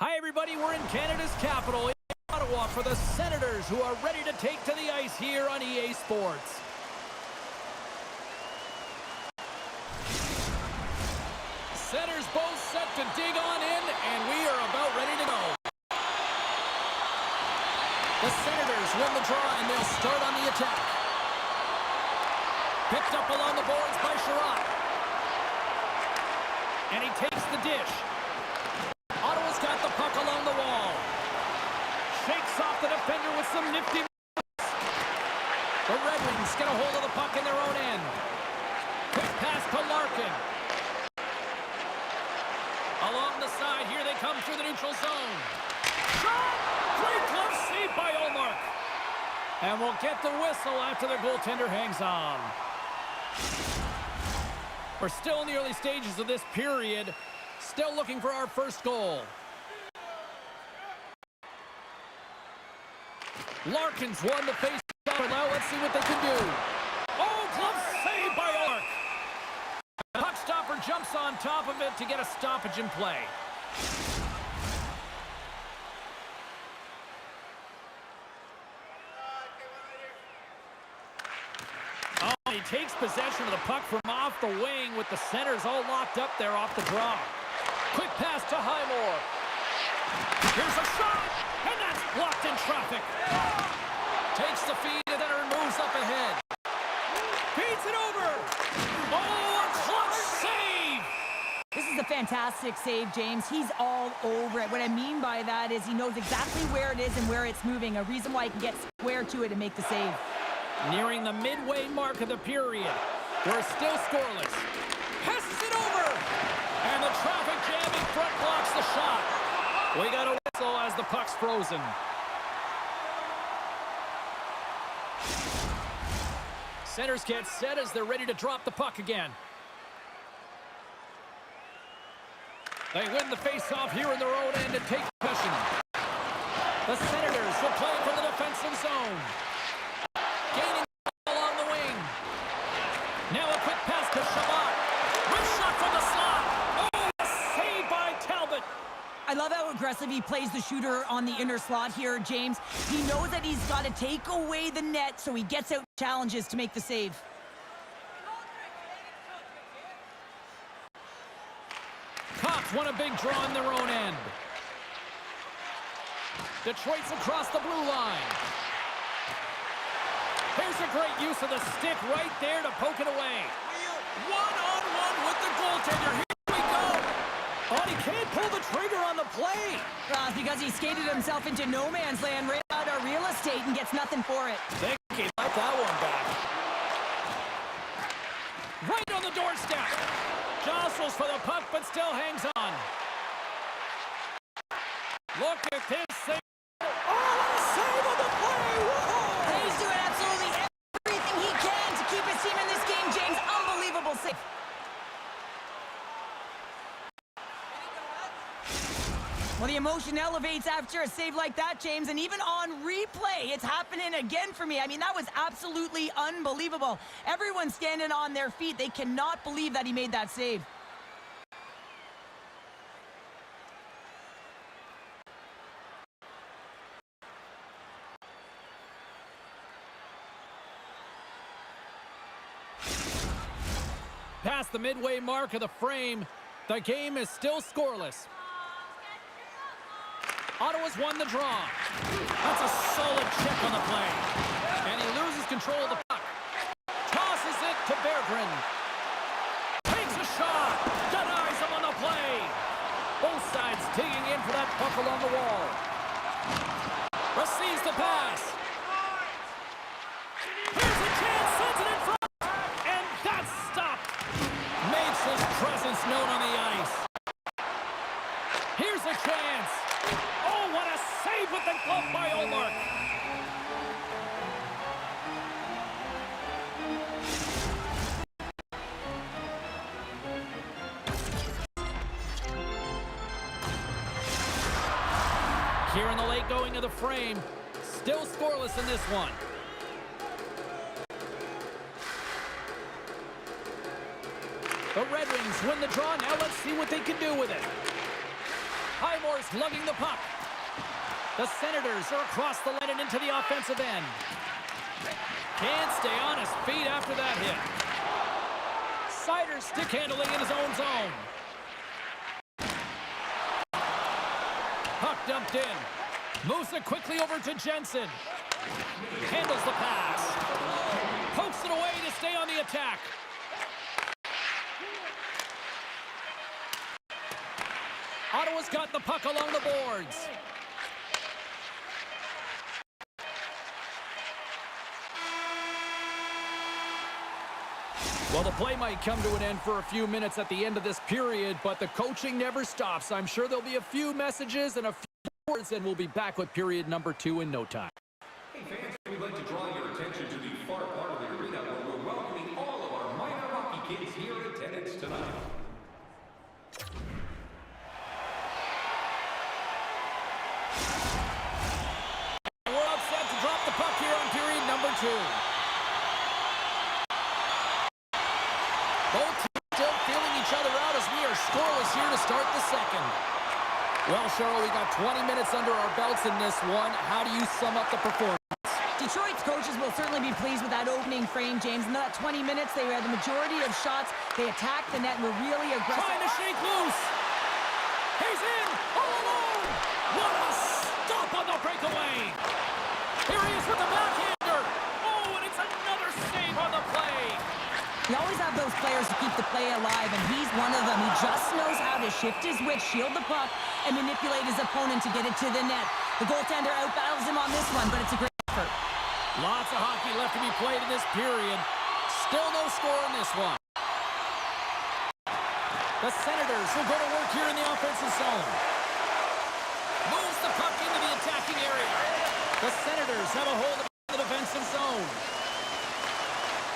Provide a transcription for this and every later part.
Hi, everybody. We're in Canada's capital, in Ottawa, for the Senators, who are ready to take to the ice here on EA Sports. Centers both set to dig on in, and we are about ready to go. The Senators win the draw, and they'll start on the attack. Picked up along the boards by Sherratt. And he takes the dish. Ottawa's got the puck along the wall. Shakes off the defender with some nifty moves. The Red Wings get a hold of the puck in their own end. Quick pass to Larkin. Along the side, here they come through the neutral zone. Shot! Great glove save by Ullmark. And we'll get the whistle after the goaltender hangs on. We're still in the early stages of this period. Still looking for our first goal. Larkin's won the face off. Now let's see what they can do. Oh, glove save by Ullmark. The puck stopper jumps on top of it to get a stoppage in play. Oh, he takes possession of the puck from off the wing with the Centers all locked up there off the draw. Quick pass to Highmore. Here's a shot, and that's blocked in traffic. Takes the feed and then moves up ahead. Feeds it over. Oh, a clutch save. This is a fantastic save, James. He's all over it. What I mean by that is he knows exactly where it is and where it's moving. A reason why he can get square to it and make the save. Nearing the midway mark of the period. We're still scoreless. Passes it over. And the traffic jamming front blocks the shot. We got a whistle as the puck's frozen. Centers get set as they're ready to drop the puck again. They win the face-off here in their own end and take possession. The Senators will play from the defensive zone. Gaining along the wing. Now a quick pass to Sherratt. Wrist shot from the slot. Oh, saved by Talbot. I love how aggressive he plays the shooter on the inner slot here, James. He knows that he's got to take away the net, so he gets out challenges to make the save. Cops won a big draw in their own end. Detroit's across the blue line. Here's a great use of the stick right there to poke it away. One-on-one with the goaltender. Here we go. Oh, he can't pull the trigger on the play. Because he skated himself into no man's land right out of real estate and gets nothing for it. Think he let that one back. Right on the doorstep. Jostles for the puck, but still hangs on. Look at this save. Oh, what a save on the play. Whoa. He's doing absolutely everything he can to keep his team in this game, James. Unbelievable save. Well, the emotion elevates after a save like that, James, and even on replay, it's happening again for me. I mean, that was absolutely unbelievable. Everyone's standing on their feet. They cannot believe that he made that save. Past the midway mark of the frame, the game is still scoreless. Ottawa's won the draw. That's a solid check on the play. And he loses control of the puck. Tosses it to Berggren. Takes a shot. Denies him on the play. Both sides digging in for that puck along the wall. Receives the pass. Here's a chance. Sends it in front. And that's stopped. Makes his presence known on the ice. Here's a chance. Oh, what a save with the glove by Ullmark. Here in the late going of the frame, still scoreless in this one. The Red Wings win the draw. Now let's see what they can do with it. Highmore's lugging the puck. The Senators are across the line and into the offensive end. Can't stay on his feet after that hit. Sider's stick handling in his own zone. Puck dumped in. Moves it quickly over to Jensen. Handles the pass. Pokes it away to stay on the attack. Ottawa's got the puck along the boards. Well, the play might come to an end for a few minutes at the end of this period, but the coaching never stops. I'm sure there'll be a few messages and a few words, and we'll be back with period number 2 in no time. Hey fans, we'd like to draw your attention to the far part of the arena where we're welcoming all of our minor hockey kids here in attendance tonight. We're all set to drop the puck here on period number 2. Both teams still feeling each other out as we are scoreless here to start the second. Well, Cheryl, we got 20 minutes under our belts in this one. How do you sum up the performance? Detroit's coaches will certainly be pleased with that opening frame, James. In that 20 minutes, they had the majority of shots. They attacked the net and were really aggressive. Trying to shake loose. He's in all alone. What a stop on the breakaway. Here he is with the backhander. Oh, and it's another save on the play. You always have those players to keep the play alive, and he's one of them. He just knows how to shift his wit, shield the puck, and manipulate his opponent to get it to the net. The goaltender outbattles him on this one, but it's a great effort. Lots of hockey left to be played in this period. Still no score in this one. The Senators will go to work here in the offensive zone. Moves the puck into the attacking area. The Senators have a hold of the defensive zone.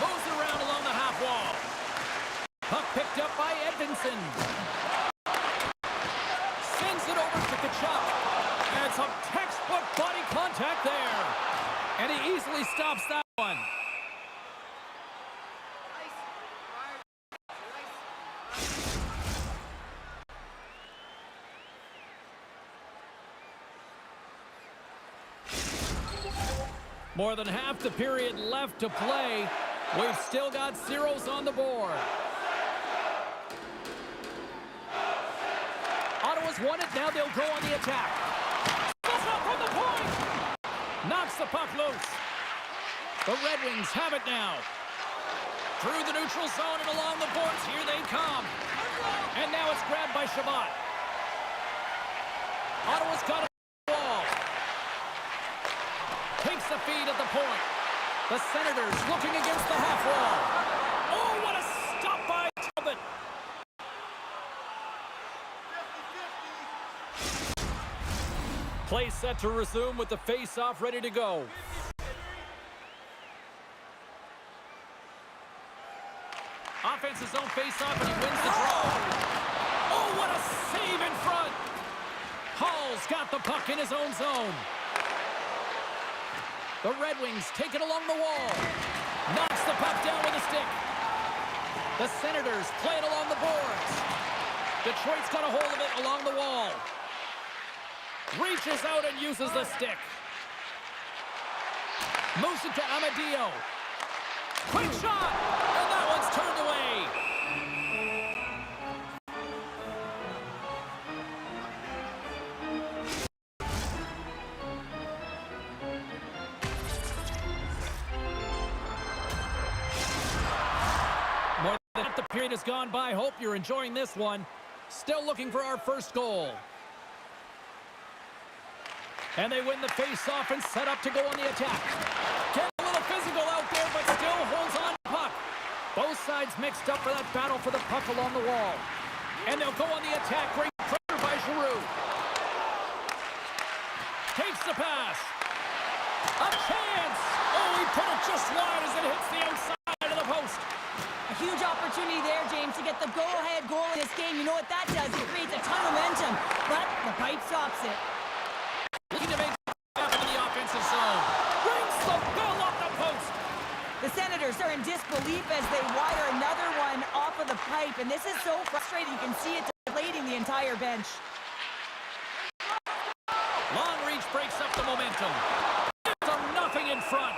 Moves it around along the half wall. Puck picked up by Edvinsson. Sends it over to Tkachuk. And some textbook body contact there. And he easily stops that one. More than half the period left to play. We've still got zeros on the board. Ottawa's won it. Now they'll go on the attack. That's up from the point. Knocks the puck loose. The Red Wings have it now. Through the neutral zone and along the boards. Here they come. And now it's grabbed by Shabbat. Ottawa's got it on the wall. Takes the feed at the point. The Senators looking against the half wall. Oh, what a stop by Talbot. Play set to resume with the face-off ready to go. Offensive zone face-off, and he wins the draw. Oh, what a save in front. Hall's got the puck in his own zone. The Red Wings take it along the wall. Knocks the puck down with a stick. The Senators play it along the boards. Detroit's got a hold of it along the wall. Reaches out and uses the stick. Moves it to Amadio. Quick shot! And that one's turned away. More than half the period has gone by. Hope you're enjoying this one. Still looking for our first goal. And they win the face-off and set up to go on the attack. Get a little physical out there, but still holds on to the puck. Both sides mixed up for that battle for the puck along the wall. And they'll go on the attack. Great pressure by Giroux. Takes the pass. A chance! Oh, he put it just wide as it hits the outside of the post. A huge opportunity there, James, to get the go-ahead goal in this game. You know what that does? It creates a ton of momentum, but the pipe stops it. Looking to make into the offensive zone. Brings the bill off the post. The Senators are in disbelief as they wire another one off of the pipe, and this is so frustrating. You can see it deflating the entire bench. breaks up the momentum. It's a nothing in front.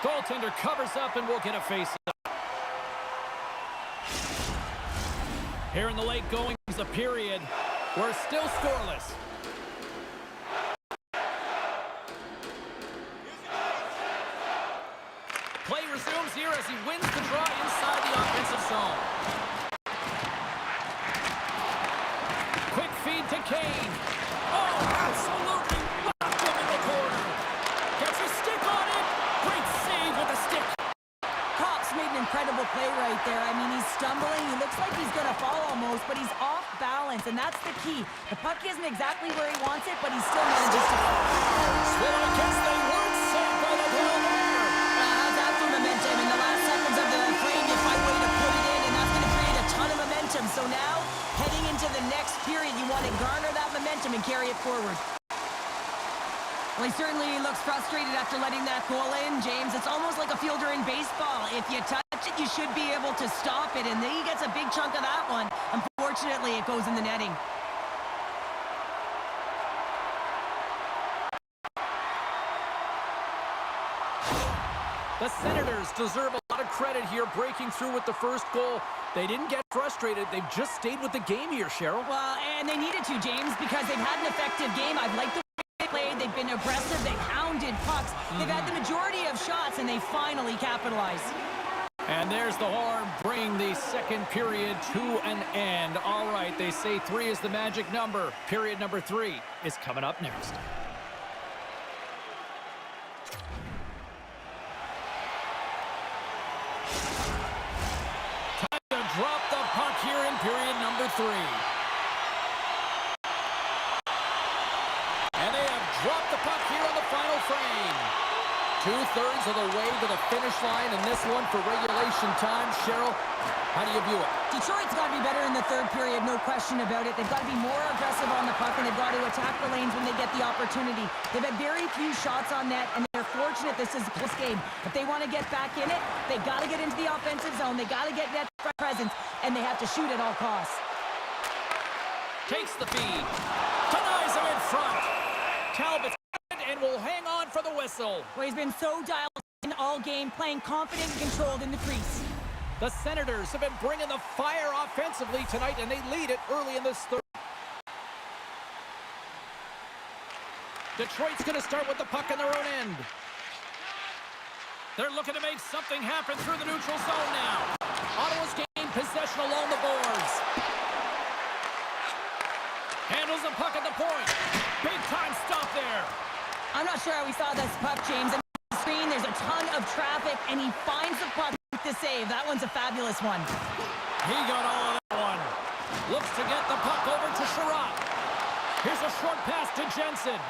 Goaltender covers up and we'll get a face-off. Here in the late goings, a period. We're still scoreless. Play resumes here as he wins the draw inside the offensive zone. Quick feed to Kane. Oh, absolutely whacked him in the corner. Gets a stick on it. Great save with a stick. Cox made an incredible play right there. I mean, he's stumbling. He looks like he's going to fall almost, but he's off balance, and that's the key. The puck isn't exactly where he wants it, but he still manages to... Well, I guess they weren't saved by the ball there. How's that for momentum? In the last seconds of the frame, you find a way to put it in, and that's going to create a ton of momentum. So now, heading into the next period, you want to garner that momentum and carry it forward. Well, he certainly looks frustrated after letting that goal in, James. It's almost like a fielder in baseball. If you touch it, you should be able to stop it, and then he gets a big chunk of that one. Unfortunately, it goes in the netting. The Senators deserve a lot of credit here breaking through with the first goal. They didn't get frustrated. They've just stayed with the game here, Cheryl. Well, and they needed to, James, because they've had an effective game. I've liked the way they played. They've been aggressive. They've hounded pucks. They've had the majority of shots, and they finally capitalized. And there's the horn, bringing the second period to an end. All right, they say 3 is the magic number. Period number 3 is coming up next. Time to drop the puck here in period number 3. And they have dropped the puck here on the final frame. 2/3 of the way to the finish line in this one for regulation time. Cheryl, how do you view it? Detroit's got to be better in the third period, no question about it. They've got to be more aggressive on the puck, and they've got to attack the lanes when they get the opportunity. They've had very few shots on net, and they're fortunate this is a close game. If they want to get back in it, they got to get into the offensive zone. They got to get net presence, and they have to shoot at all costs. Takes the feed. Denies him in front. Talbot's and will hang on for the whistle. Well, he's been so dialed in all game, playing confident and controlled in the crease. The Senators have been bringing the fire offensively tonight, and they lead it early in this third. Detroit's going to start with the puck in their own end. They're looking to make something happen through the neutral zone now. Ottawa's gained possession along the boards. Handles the puck at the point. Big time stop there. I'm not sure how we saw this puck, James. On the screen, there's a ton of traffic, and he finds the puck to save. That one's a fabulous one. He got all of that one. Looks to get the puck over to Sherratt. Here's a short pass to Jensen.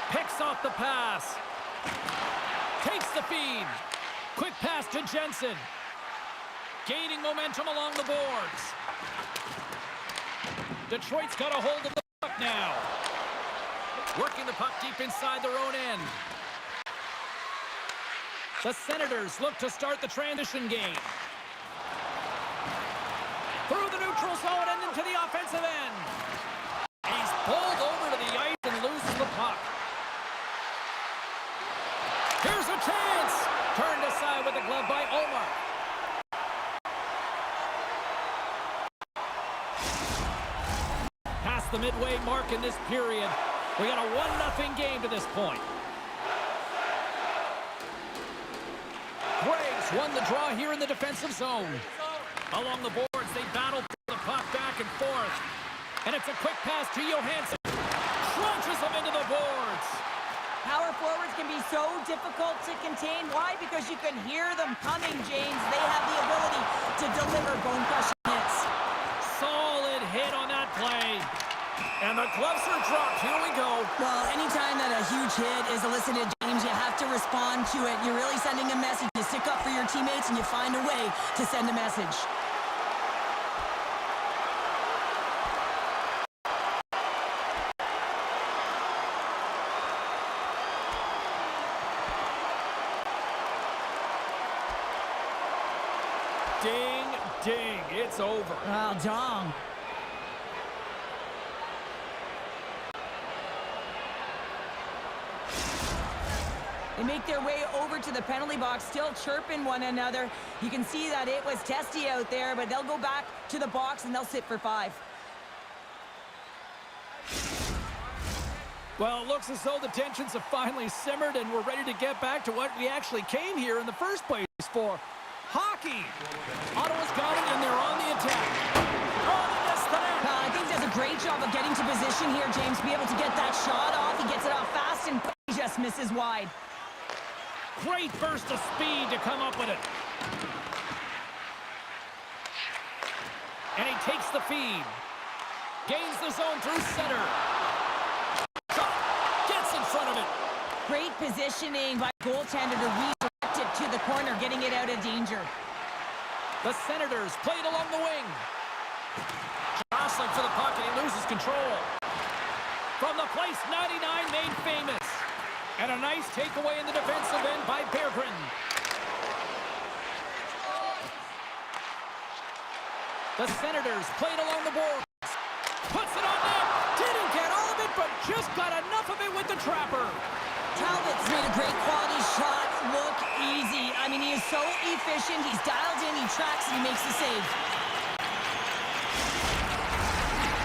Picks off the pass. Takes the feed. Quick pass to Jensen. Gaining momentum along the boards. Detroit's got a hold of the puck now. Working the puck deep inside their own end. The Senators look to start the transition game. Through the neutral zone and into the offensive end. He's pulled over to the ice and loses the puck. Here's a chance. Turned aside with the glove by Omar. Past the midway mark in this period. We got a 1-0 game to this point. Graves won the draw here in the defensive zone. Along the boards, they battle the puck back and forth. And it's a quick pass to Johansson. Crunches them into the boards. Power forwards can be so difficult to contain. Why? Because you can hear them coming, James. They have the ability to deliver bone-crushing hits. Solid hit on that play. And the gloves are dropped. Here we go. Well, anytime that a huge hit is elicited, James, you have to respond to it. You're really sending a message. You stick up for your teammates, and you find a way to send a message. Ding, ding. It's over. Oh, dong. They make their way over to the penalty box, still chirping one another. You can see that it was testy out there, but they'll go back to the box and they'll sit for 5. Well, it looks as though the tensions have finally simmered and we're ready to get back to what we actually came here in the first place for. Hockey! Ottawa's got it and they're on the attack. Oh, they missed the net. I think he does a great job of getting to position here, James. Be able to get that shot off. He gets it off fast and he just misses wide. Great burst of speed to come up with it. And he takes the feed. Gains the zone through center. Shot. Gets in front of it. Great positioning by goaltender to redirect it to the corner, getting it out of danger. The Senators played along the wing. Jostling for the puck and he loses control. From the place 99 made famous. And a nice takeaway in the defensive end by Berggren. The Senators played along the boards. Puts it on net. Didn't get all of it, but just got enough of it with the trapper. Talbot's made a great quality shot look easy. I mean, he is so efficient. He's dialed in, he tracks, and he makes the save.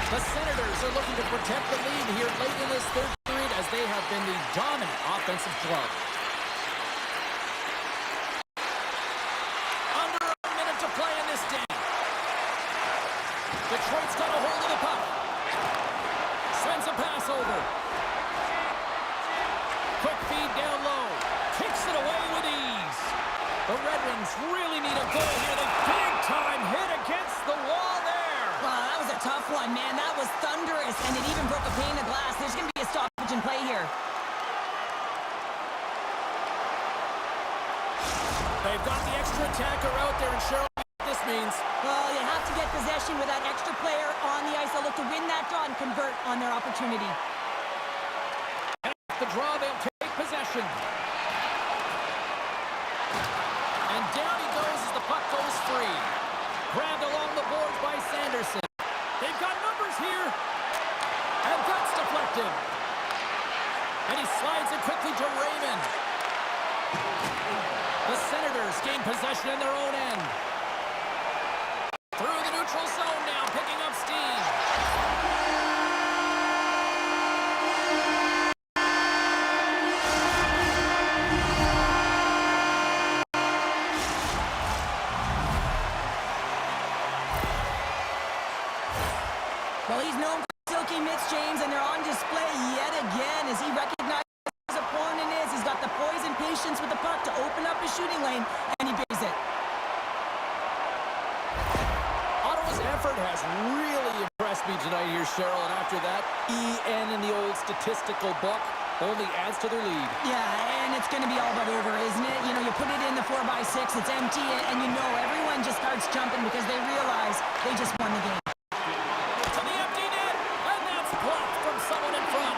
The Senators are looking to protect the lead here late in this third period as they have been the dominant offensive club. Under a minute to play in this game. Detroit's got a hold of the puck. Sends a pass over. Quick feed down low. Kicks it away with ease. The Red Wings really need a goal here. They big time hit against the wall there. Wow, that was a tough one, man. That was thunderous, and it even broke a pane of glass. There's going to be a stoppage in play here. They've got the extra attacker out there, and Cheryl, what this means. Well, you have to get possession with that extra player on the ice. They'll look to win that draw and convert on their opportunity. And off the draw, they'll take possession. And down he goes as the puck goes free. Grabbed along the boards by Sanderson. They've got numbers here. And that's deflected. And he slides it quickly to Raymond. The Senators gain possession in their own end. Through the neutral zone now, picking up steam. Well, he's known for silky mitts, James, and they're on display yet again as he recognizes his opponent is. He's got the poise and patience with the puck to open up his shooting lane, and he buries it. Ottawa's effort has really impressed me tonight here, Cheryl, and after that, EN in the old statistical book only adds to their lead. Yeah, and it's going to be all but over, isn't it? You know, you put it in the 4x6, it's empty, and you know everyone just starts jumping because they realize they just won the game. To the empty net, and that's blocked from someone in front.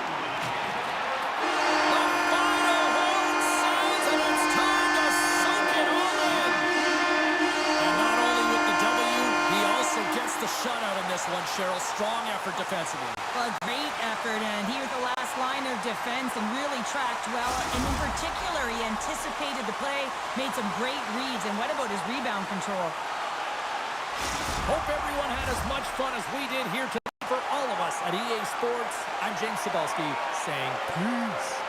The final horn sounds, and it's time to soak it all in. And not only with the W, he also gets the shutout in this one, Cheryl. Strong effort defensively. Well, great effort, and he was the last line of defense and really tracked well. And in particular, he anticipated the play, made some great reads, and what about his rebound control? Hope everyone had as much fun as we did here tonight. For all of us at EA Sports, I'm James Cybulski saying peace.